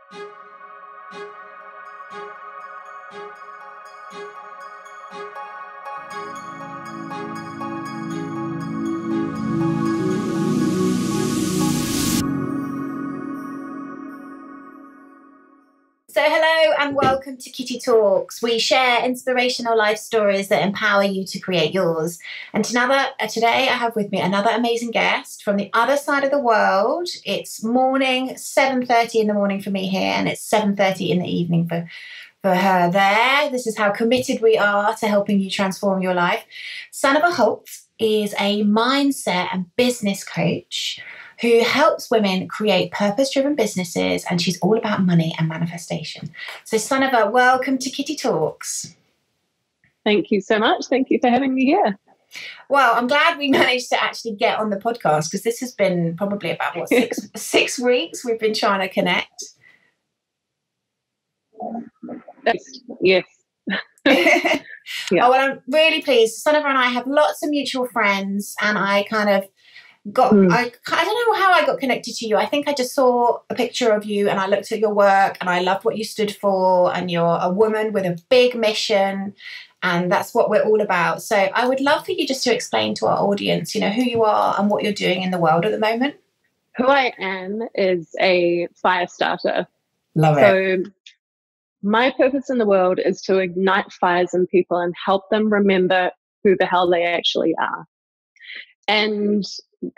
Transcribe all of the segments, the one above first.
So hello and welcome to Kitty Talks. We share inspirational life stories that empower you to create yours. And today I have with me another amazing guest from the other side of the world. It's morning, 7:30 in the morning for me here, and it's 7:30 in the evening for her there. This is how committed we are to helping you transform your life. Sunniva Holt is a mindset and business coach who helps women create purpose-driven businesses, and she's all about money and manifestation. So Sunniva, welcome to Kitty Talks. Thank you so much. Thank you for having me here. Well, I'm glad we managed to actually get on the podcast, because this has been probably about, six weeks we've been trying to connect. Yes. Yeah. Oh, well, I'm really pleased. Sunniva and I have lots of mutual friends, and I kind of I don't know how I got connected to you. I think I just saw a picture of you and I looked at your work and I loved what you stood for, and you're a woman with a big mission, and that's what we're all about. So I would love for you just to explain to our audience, who you are and what you're doing in the world at the moment. Who I am is a fire starter. Love it. So my purpose in the world is to ignite fires in people and help them remember who the hell they actually are. And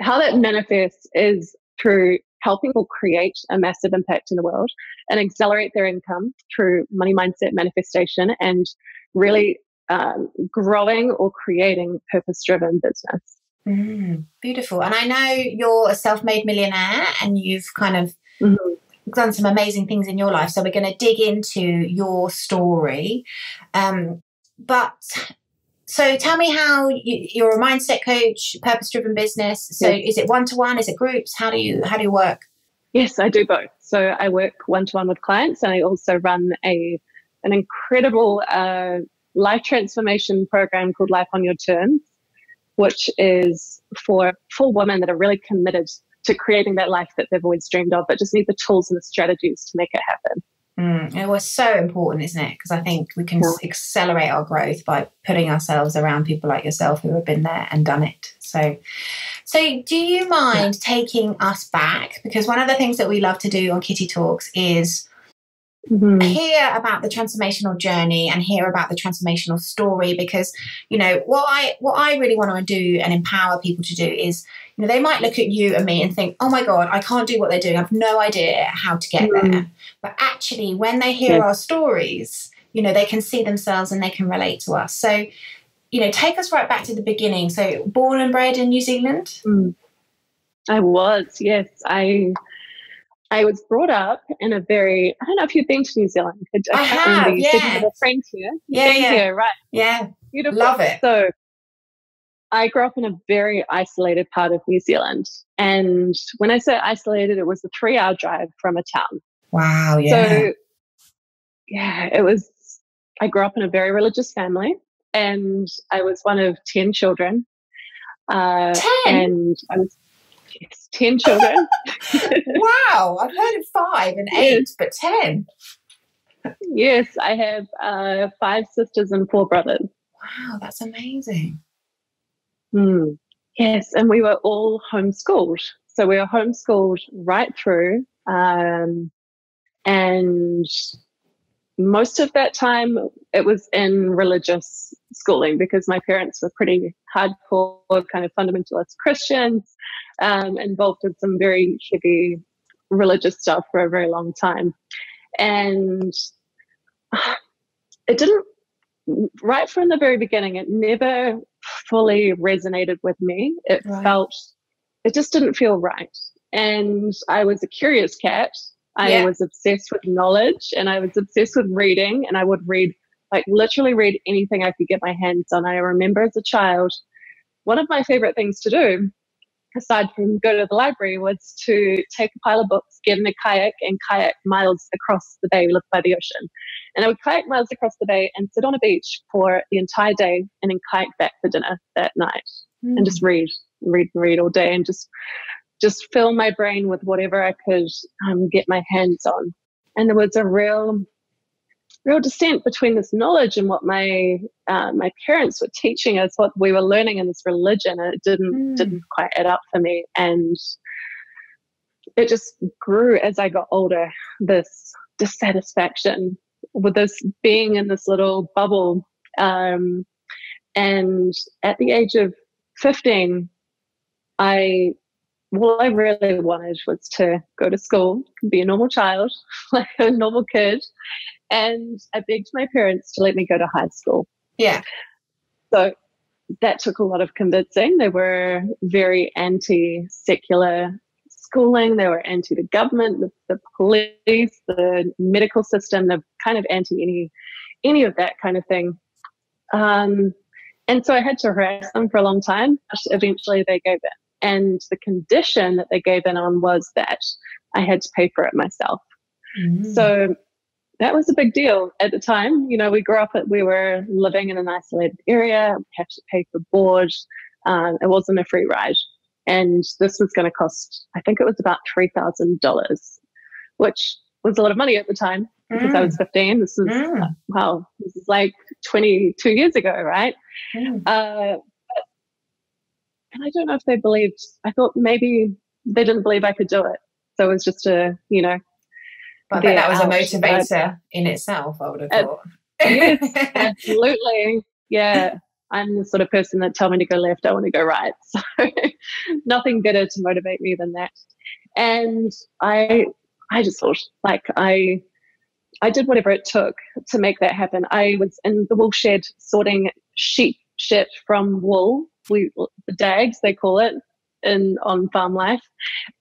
how that manifests is through helping people create a massive impact in the world and accelerate their income through money mindset manifestation, and really growing or creating purpose-driven business. Beautiful. And I know you're a self-made millionaire, and you've kind of done some amazing things in your life. So we're going to dig into your story. So tell me how you're a mindset coach, purpose-driven business. So Is it one-to-one? Is it groups? How do you work? Yes, I do both. So I work one-to-one with clients, and I also run an incredible life transformation program called Life on Your Terms, which is for women that are really committed to creating that life that they've always dreamed of, but just need the tools and the strategies to make it happen. It was so important, isn't it? Because I think we can accelerate our growth by putting ourselves around people like yourself who have been there and done it. So do you mind taking us back? Because one of the things that we love to do on Kitty Talks is hear about the transformational journey and hear about the transformational story. Because, what I really want to do and empower people to do is, they might look at you and me and think, oh my God, I can't do what they're doing. I have no idea how to get there. But actually, when they hear our stories, they can see themselves and they can relate to us. So, take us right back to the beginning. So born and bred in New Zealand? I was, yes. I was brought up in a very, I don't know if you've been to New Zealand. I have, you said you have a friend here. Here, right? Yeah, beautiful. Love it. So I grew up in a very isolated part of New Zealand. And when I say isolated, it was a 3-hour drive from a town. Wow, yeah. So, it was, I grew up in a very religious family, and I was one of 10 children. 10? And I was, 10 children. Wow, I've heard of 5 and 8, but 10. Yes, I have 5 sisters and 4 brothers. Wow, that's amazing. Yes, and we were all homeschooled. So we were homeschooled right through. And most of that time it was in religious schooling, because my parents were pretty hardcore, kind of fundamentalist Christians, involved in some very heavy religious stuff for a very long time. And it didn't, right from the very beginning, it never fully resonated with me. It just didn't feel right. And I was a curious cat. I was obsessed with knowledge, and I was obsessed with reading, and I would read, literally read anything I could get my hands on. I remember as a child, one of my favorite things to do, aside from go to the library, was to take a pile of books, get in a kayak, and kayak miles across the bay. We lived by the ocean. And I would kayak miles across the bay and sit on a beach for the entire day, and then kayak back for dinner that night, and just read all day, and just fill my brain with whatever I could get my hands on. there was a real dissent between this knowledge and what my parents were teaching us, what we were learning in this religion, and it didn't quite add up for me. And it just grew as I got older, this dissatisfaction with this being in this little bubble. And at the age of 15, all I really wanted was to go to school, be a normal child, like a normal kid. And I begged my parents to let me go to high school. Yeah. So that took a lot of convincing. They were very anti-secular schooling. They were anti the government, the police, the medical system. They're kind of anti any of that kind of thing. And so I had to harass them for a long time. Eventually they gave in. And the condition that they gave in on was that I had to pay for it myself. So that was a big deal at the time. You know, we were living in an isolated area. We had to pay for board. It wasn't a free ride. And this was going to cost, I think it was about $3,000, which was a lot of money at the time because I was 15. This is, this is like 22 years ago, right? And I don't know if they believed, I thought maybe they didn't believe I could do it. So it was just but that was a motivator in itself, I would have thought. Yes, absolutely. Yeah. I'm the sort of person that tell me to go left, I want to go right. So nothing better to motivate me than that. And I just thought, like, I did whatever it took to make that happen. I was in the wool shed sorting sheep shit from wool. The dags, they call it, on farm life.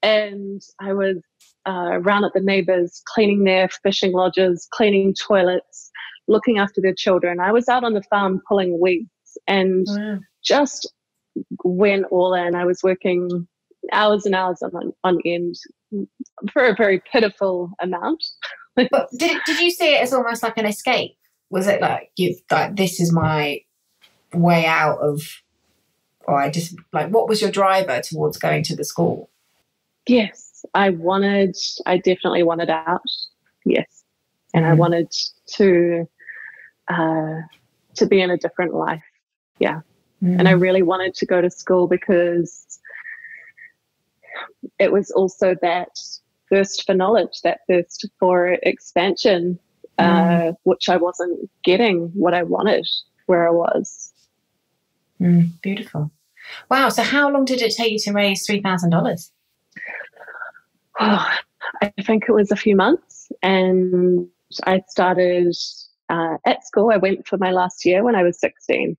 And I was around at the neighbors, cleaning their fishing lodges, cleaning toilets, looking after their children. I was out on the farm pulling weeds and just went all in. I was working hours and hours on end for a very pitiful amount. But did you see it as almost like an escape? Was it like this is my way out of, or I just like, what was your driver towards going to the school? Yes, I definitely wanted out. Yes. And I wanted to be in a different life. Yeah. And I really wanted to go to school because it was also that thirst for knowledge, that thirst for expansion, which I wasn't getting what I wanted where I was. Beautiful. Wow. So how long did it take you to raise $3,000? Oh, I think it was a few months, and I started at school. I went for my last year when I was 16.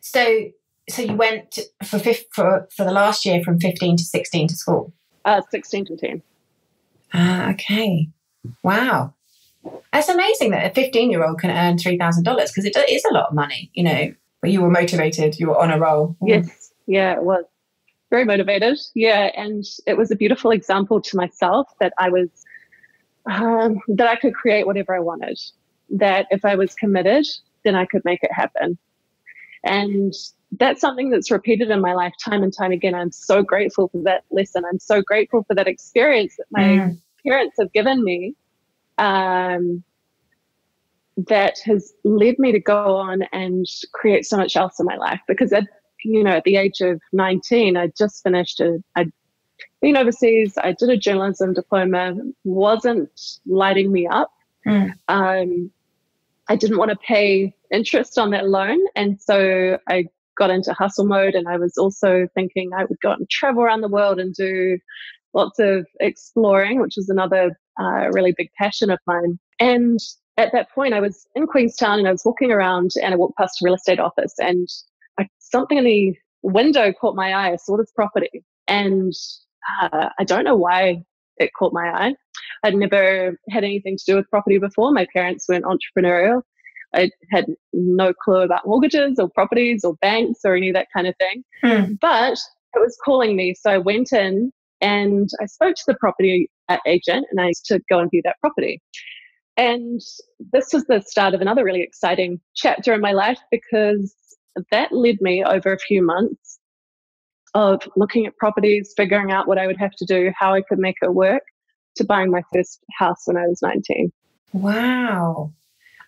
So you went for the last year from 15 to 16 to school? 16 to 10. Okay. Wow. That's amazing that a 15-year-old can earn $3,000 because it is a lot of money, you know, but you were motivated, you were on a roll. Yes. Yeah, it was. Very motivated. Yeah. And it was a beautiful example to myself that I was, that I could create whatever I wanted, that if I was committed, then I could make it happen. And that's something that's repeated in my life time and time again. I'm so grateful for that lesson. I'm so grateful for that experience that my parents have given me, that has led me to go on and create so much else in my life. Because at the age of 19, I just finished I'd been overseas. I did a journalism diploma, wasn't lighting me up. I didn't want to pay interest on that loan. And so I got into hustle mode, and I was also thinking I would go and travel around the world and do lots of exploring, which is another really big passion of mine. And at that point, I was in Queenstown and I was walking around and I walked past a real estate office, and something in the window caught my eye. I saw this property, and I don't know why it caught my eye. I'd never had anything to do with property before. My parents weren't entrepreneurial. I had no clue about mortgages or properties or banks or any of that kind of thing. But it was calling me. So I went in and I spoke to the property agent, and I used to go and view that property. And this was the start of another really exciting chapter in my life, because that led me over a few months of looking at properties, figuring out what I would have to do, how I could make it work, to buying my first house when I was 19. Wow.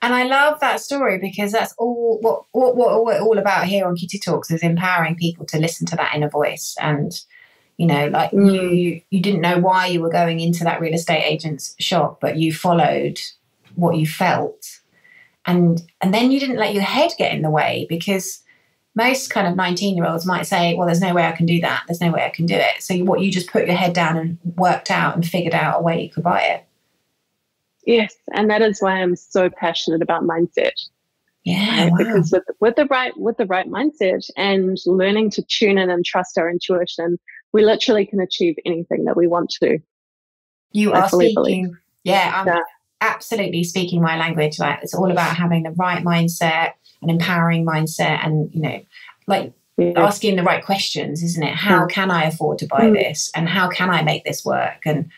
And I love that story, because that's all what we're all about here on Kitty Talks, is empowering people to listen to that inner voice. And, you know, like you didn't know why you were going into that real estate agent's shop, but you followed what you felt. And then you didn't let your head get in the way, because most kind of 19-year-olds might say, well, there's no way I can do that. There's no way I can do it. So you just put your head down and worked out and figured out a way you could buy it. Yes, and that is why I'm so passionate about mindset. Yeah, right? Wow. Because with the right mindset and learning to tune in and trust our intuition, we literally can achieve anything that we want to. You are speaking. I'm absolutely speaking my language. Like, it's all about having the right mindset, an empowering mindset, and, you know, like asking the right questions, isn't it? How can I afford to buy this, and how can I make this work? And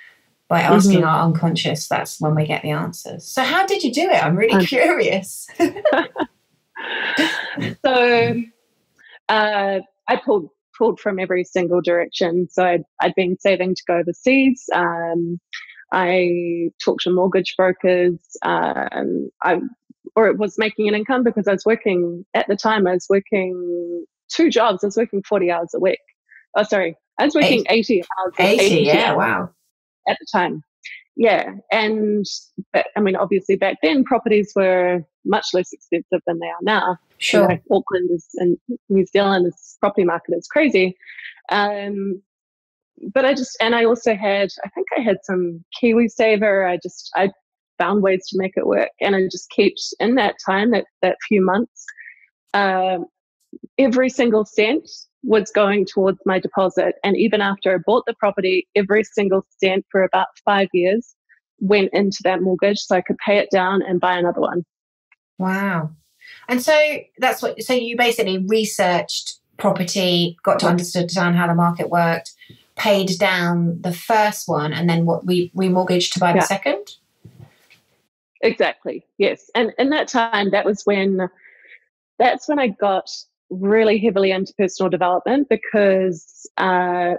by asking our unconscious, that's when we get the answers. So how did you do it? I'm really curious. So I pulled from every single direction. So I'd been saving to go overseas. I talked to mortgage brokers. It was making an income, because I was working at the time. I was working 2 jobs. I was working 40 hours a week. Oh, sorry. I was working 80 hours. 80, yeah, wow. At the time. Yeah. But I mean, obviously back then properties were much less expensive than they are now. Sure. You know, Auckland and New Zealand, this property market is crazy. But I also had some KiwiSaver. I found ways to make it work. And I just kept, in that time, that few months, every single cent was going towards my deposit. And even after I bought the property, every single cent for about 5 years went into that mortgage so I could pay it down and buy another one. Wow. And so so you basically researched property, got to understand how the market worked, paid down the first one, and then remortgaged to buy the second? Exactly. Yes. And in that time, that's when I got really heavily into personal development, because there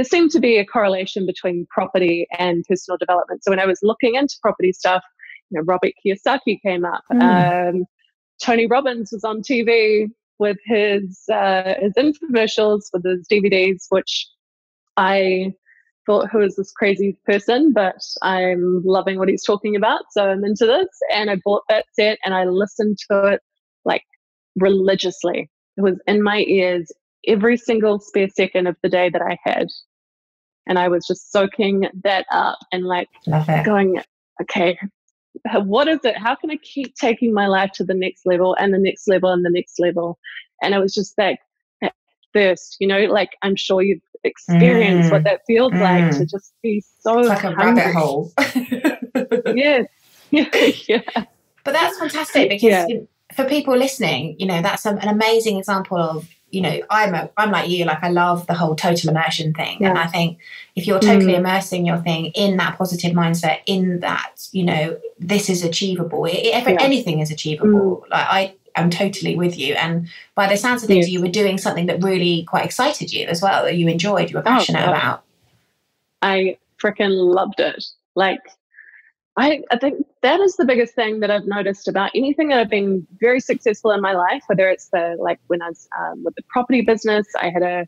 seemed to be a correlation between property and personal development. So when I was looking into property stuff, you know, Robert Kiyosaki came up. Tony Robbins was on TV with his infomercials, with his DVDs, which I thought, who is this crazy person? But I'm loving what he's talking about, so I'm into this. And I bought that set and I listened to it like religiously. It was in my ears every single spare second of the day that I had. And I was just soaking that up and like going, okay, what is it? How can I keep taking my life to the next level and the next level and the next level? And it was just that thirst, you know, like I'm sure you've experienced what that feels like, to just be so it's like a hungry. rabbit hole. Yes. Yeah. But that's fantastic, because for people listening, you know, that's an amazing example of, you know, I'm like you, like I love the whole total immersion thing. And I think if you're totally immersing your thing in that positive mindset, in that, you know, this is achievable, anything is achievable. Like I'm totally with you. And by the sounds of things, you were doing something that really quite excited you as well, that you enjoyed, you were passionate about. I freaking loved it. Like, I think that is the biggest thing that I've noticed about anything that I've been very successful in my life, whether it's when I was with the property business, I had a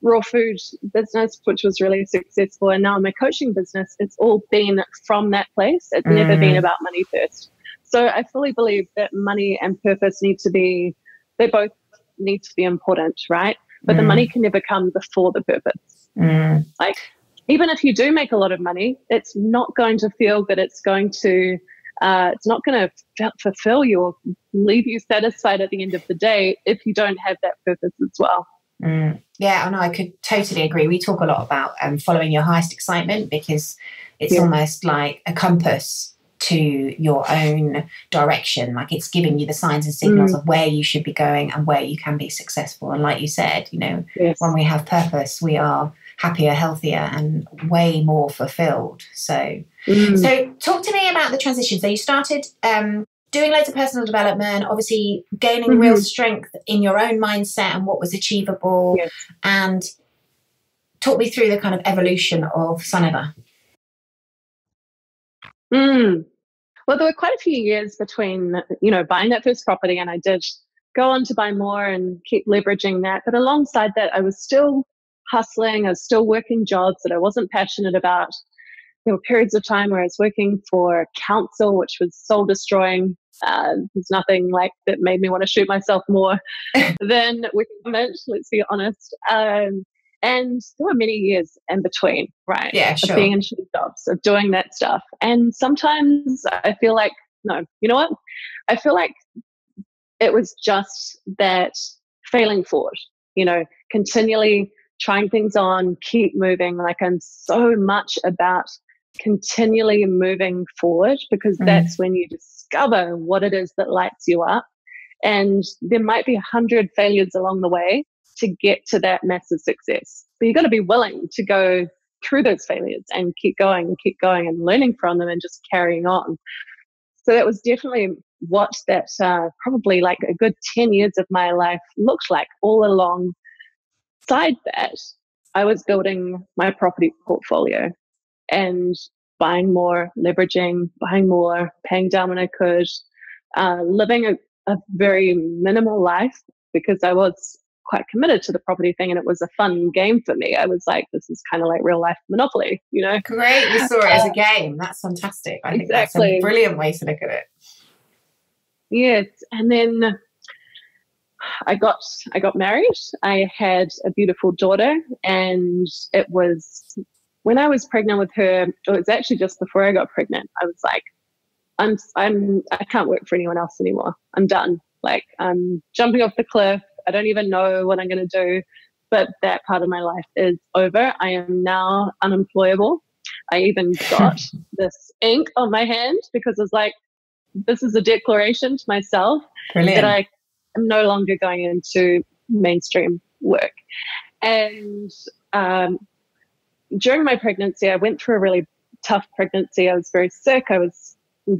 raw food business, which was really successful. And now my coaching business, it's all been from that place. It's never been about money first. So I fully believe that money and purpose they both need to be important, right? But the money can never come before the purpose. Like, even if you do make a lot of money, it's not going to feel good. It's not going to fulfill you or leave you satisfied at the end of the day if you don't have that purpose as well. Yeah, I know. I could totally agree. We talk a lot about following your highest excitement, because it's almost like a compass to your own direction. Like, it's giving you the signs and signals of where you should be going and where you can be successful. And like you said, you know, when we have purpose, we are happier, healthier, and way more fulfilled. So talk to me about the transition. So you started doing loads of personal development, obviously gaining real strength in your own mindset and what was achievable. And talk me through the kind of evolution of Sunniva. Mm. Well, there were quite a few years between, buying that first property, and I did go on to buy more and keep leveraging that. But alongside that, I was still hustling. I was still working jobs that I wasn't passionate about. There were periods of time where I was working for council, which was soul destroying. There's nothing like that made me want to shoot myself more than with government, let's be honest. And there were many years in between, right? Yeah, Of sure. being in shitty jobs, of doing that stuff. And sometimes I feel like, no, you know what? I feel like it was just that failing forward, continually trying things on, keep moving. Like, I'm so much about continually moving forward, because that's when you discover what it is that lights you up. And there might be 100 failures along the way to get to that massive success. But you've got to be willing to go through those failures and keep going and learning from them and just carrying on. So that was definitely what that probably like a good 10 years of my life looked like. All alongside that, I was building my property portfolio and buying more, leveraging, buying more, paying down when I could, living a very minimal life, because I was quite committed to the property thing and it was a fun game for me. I was like, this is kind of like real life Monopoly, Great, you saw it as a game. That's fantastic. I think that's a brilliant way to look at it. Yes. And then I got married. I had a beautiful daughter, and it was when I was pregnant with her, it was actually just before I got pregnant. I was like, I can't work for anyone else anymore. I'm done. Like, I'm jumping off the cliff. I don't even know what I'm going to do, but that part of my life is over. I am now unemployable. I even got this ink on my hand because I was like, this is a declaration to myself that I am no longer going into mainstream work. And during my pregnancy, I went through a really tough pregnancy. I was very sick. I was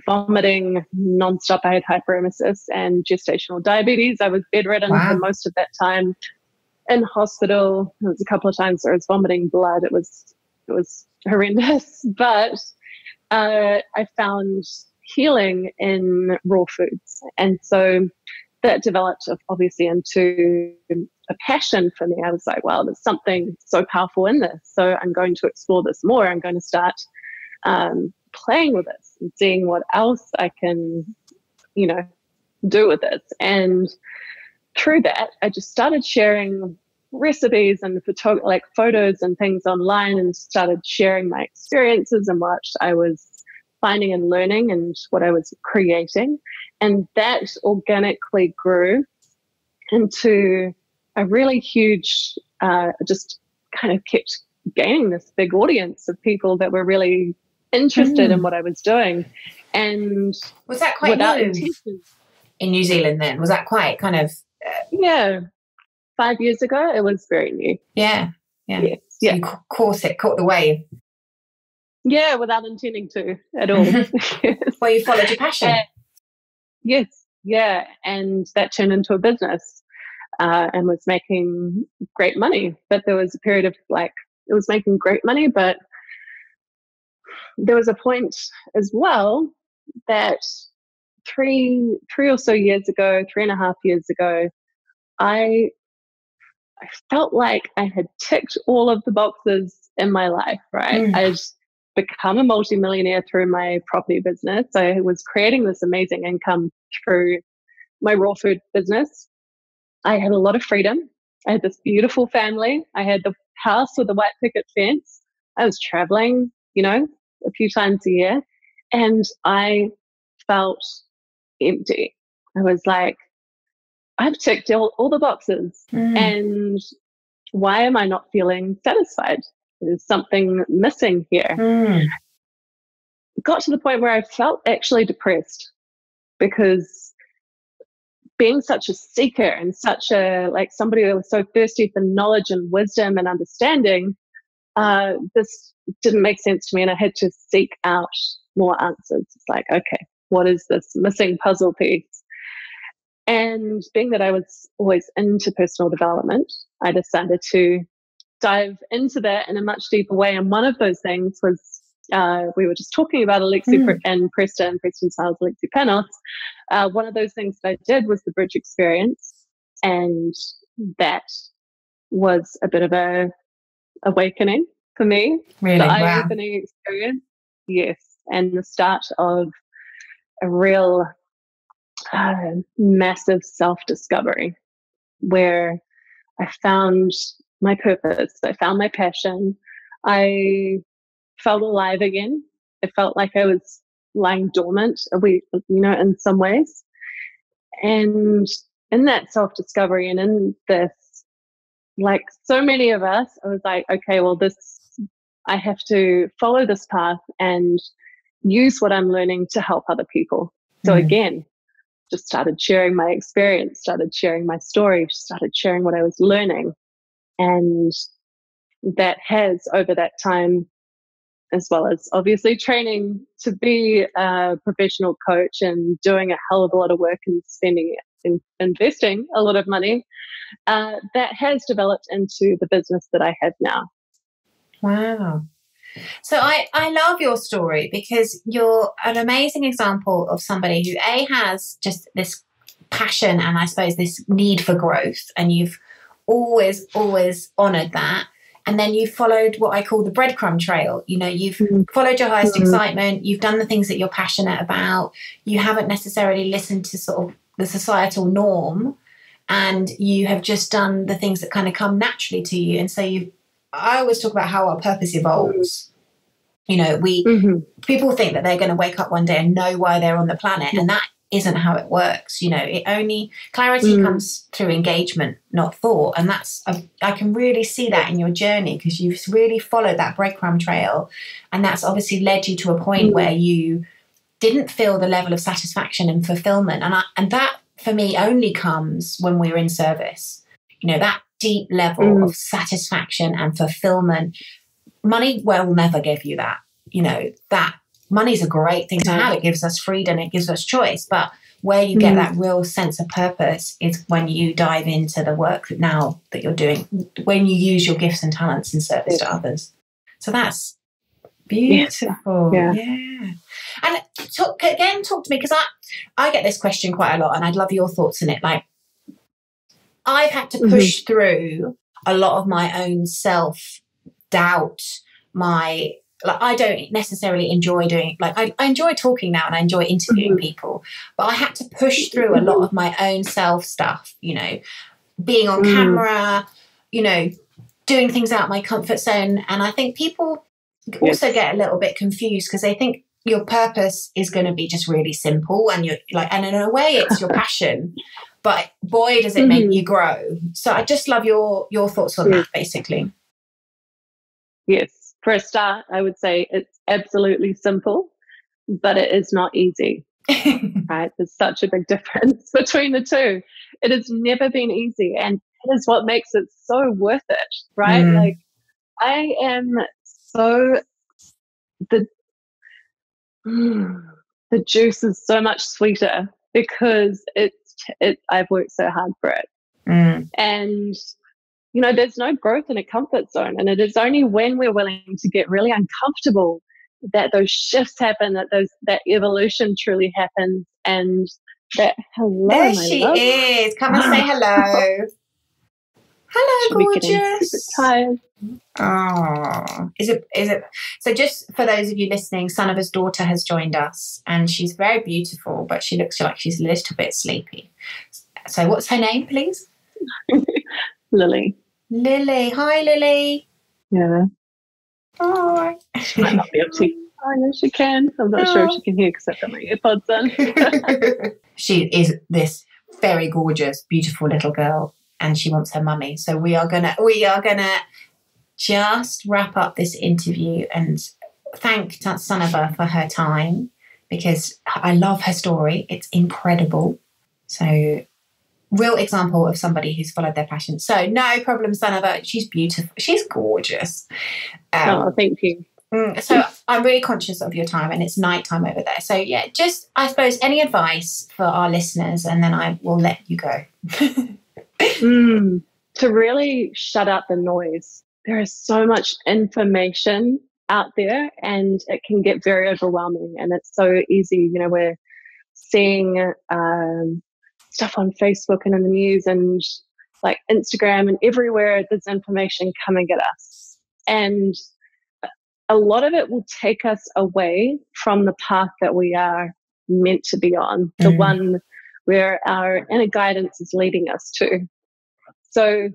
vomiting nonstop. I had hyperemesis and gestational diabetes. I was bedridden for most of that time in hospital. There was a couple of times where I was vomiting blood. It was horrendous. But I found healing in raw foods. And so that developed obviously into a passion for me. I was like, wow, there's something so powerful in this. So I'm going to explore this more. I'm going to start playing with this and seeing what else I can, do with this. And through that, I just started sharing recipes and photos and things online, and started sharing my experiences and what I was finding and learning and what I was creating. And that organically grew into a really huge, just kind of kept gaining this big audience of people that were really interested in what I was doing. And was that quite new in New Zealand then? Was that quite kind of... Yeah. 5 years ago, it was very new. Yeah. Yes. So you caught the wave. Yeah, without intending to at all. Yes. Well, you followed your passion. Yes. Yeah. And that turned into a business and was making great money. But there was a period of it was making great money, but there was a point as well that three or so years ago, 3.5 years ago, I felt like I had ticked all of the boxes in my life, right? I'd become a multimillionaire through my property business. I was creating this amazing income through my raw food business. I had a lot of freedom. I had this beautiful family. I had the house with the white picket fence. I was traveling, a few times a year, and I felt empty. I was like, I've ticked all the boxes, and why am I not feeling satisfied? There's something missing here. Got to the point where I felt actually depressed, because being such a seeker and such a somebody that was so thirsty for knowledge and wisdom and understanding, this didn't make sense to me, and I had to seek out more answers. It's like, okay, what is this missing puzzle piece? And being that I was always into personal development, I decided to dive into that in a much deeper way. And one of those things was we were just talking about Alexi and Preston Styles, Alexi Panos. One of those things that I did was the bridge experience, and that was a bit of a awakening for me. Really? The wow. eye-opening experience, yes, and the start of a real massive self-discovery where I found my purpose, I found my passion, I felt alive again. It felt like I was lying dormant, in some ways. And in that self-discovery and in this, like so many of us, I was like, okay, well, I have to follow this path and use what I'm learning to help other people. So again, just started sharing my experience, started sharing my story, started sharing what I was learning. And that has, over that time, as well as obviously training to be a professional coach and doing a hell of a lot of work and investing a lot of money, that has developed into the business that I have now. Wow. So I love your story because you're an amazing example of somebody who has just this passion and I suppose this need for growth, and you've always honoured that. And then you followed what I call the breadcrumb trail. You've followed your highest excitement. You've done the things that you're passionate about. You haven't necessarily listened to sort of the societal norm, and you have just done the things that kind of come naturally to you. And so I always talk about how our purpose evolves. People think that they're going to wake up one day and know why they're on the planet, and that isn't how it works. Clarity comes through engagement, not thought. And I can really see that in your journey, because you've really followed that breadcrumb trail, and that's obviously led you to a point where you didn't feel the level of satisfaction and fulfillment. And that for me only comes when we're in service. That deep level of satisfaction and fulfillment. Money will never give you that. That money's a great thing to have. It gives us freedom, it gives us choice. But where you get that real sense of purpose is when you dive into the work that you're doing, when you use your gifts and talents in service to others. So that's beautiful. Yeah. And talk to me, because I get this question quite a lot, and I'd love your thoughts on it. Like, I've had to push through a lot of my own self-doubt, I don't necessarily enjoy doing, I enjoy talking now and I enjoy interviewing people, but I had to push through a lot of my own self stuff, being on camera, doing things out of my comfort zone. And I think people also get a little bit confused because they think your purpose is going to be just really simple, and and in a way it's your passion, but boy, does it make you grow. So I just love your thoughts on that, basically. Yes. For a start, I would say it's absolutely simple, but it is not easy, right? There's such a big difference between the two. It has never been easy, and that is what makes it so worth it, right? Like, I am the juice is so much sweeter because I've worked so hard for it. And there's no growth in a comfort zone. And it is only when we're willing to get really uncomfortable that those shifts happen, that evolution truly happens. And that, hello, there she is. Come and say hello. Hello, gorgeous. Tired. Oh, is it? So just for those of you listening, Sunniva's daughter has joined us, and she's very beautiful, but she looks like she's a little bit sleepy. So what's her name, please? Lily. Hi, Lily. Yeah. Hi. She might not be able to. I know she can. I'm not sure if she can hear because I've got my earpods in. She is this very gorgeous, beautiful little girl, and she wants her mummy. So we are gonna just wrap up this interview and thank Sunniva for her time, because I love her story. It's incredible. So, real example of somebody who's followed their passion. So, no problem, Sunniva. She's beautiful. She's gorgeous. Thank you. So, I'm really conscious of your time, and it's nighttime over there. So, yeah, just, I suppose, any advice for our listeners, and then I will let you go. To really shut out the noise. There is so much information out there, and it can get very overwhelming. And it's so easy, we're seeing stuff on Facebook and in the news and like Instagram and everywhere, there's information coming at us. And a lot of it will take us away from the path that we are meant to be on, the one where our inner guidance is leading us to. So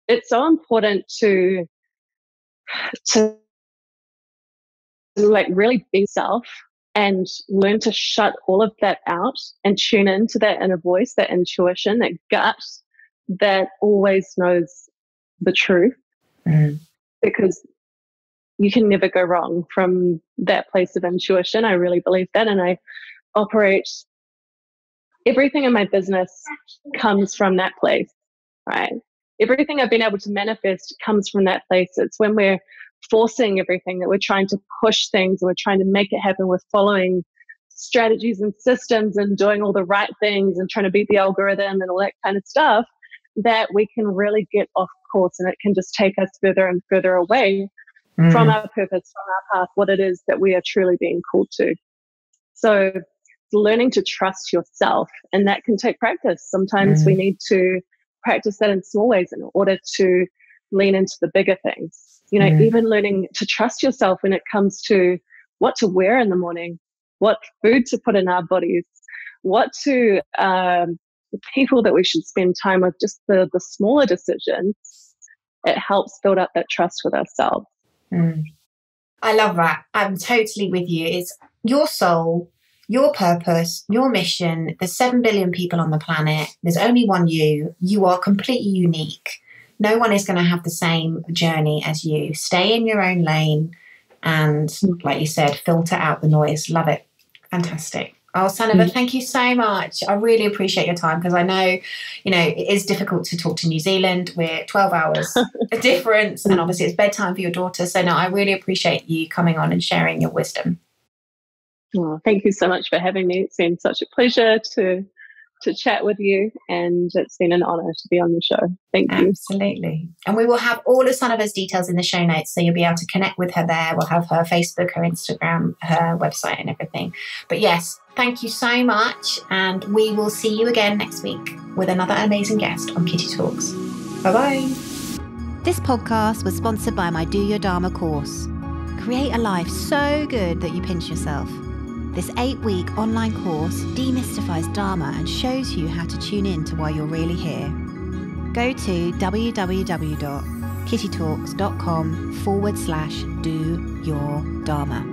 it's so important to like really be self and learn to shut all of that out and tune into that inner voice, that intuition, that gut that always knows the truth. Because you can never go wrong from that place of intuition. I really believe that. And I operate, everything in my business comes from that place, right? Everything I've been able to manifest comes from that place. It's when we're forcing everything, that we're trying to push things and we're trying to make it happen. We're following strategies and systems and doing all the right things and trying to beat the algorithm and all that kind of stuff, that we can really get off course, and it can just take us further and further away from our purpose, from our path, what it is that we are truly being called to. So learning to trust yourself, and that can take practice. Sometimes we need to practice that in small ways in order to lean into the bigger things. Even learning to trust yourself when it comes to what to wear in the morning, what food to put in our bodies, what to the people that we should spend time with, just the smaller decisions. It helps build up that trust with ourselves. I love that. I'm totally with you. It's your soul, your purpose, your mission. There's 7 billion people on the planet. There's only one you. You are completely unique. No one is going to have the same journey as you. Stay in your own lane and, like you said, filter out the noise. Love it. Fantastic. Oh, Sunniva, thank you so much. I really appreciate your time, because I know, it is difficult to talk to New Zealand. We're 12 hours difference, and obviously it's bedtime for your daughter. So no, I really appreciate you coming on and sharing your wisdom. Oh, thank you so much for having me. It's been such a pleasure to chat with you, and it's been an honor to be on the show. Thank you. Absolutely. And we will have all of Sunniva's details in the show notes, so you'll be able to connect with her there. We'll have her Facebook, her Instagram, her website and everything. But yes, thank you so much, and we will see you again next week with another amazing guest on Kitty Talks. Bye-bye. This podcast was sponsored by my Do Your Dharma course. Create a life so good that you pinch yourself. This 8-week online course demystifies Dharma and shows you how to tune in to why you're really here. Go to www.kittytalks.com/do your Dharma.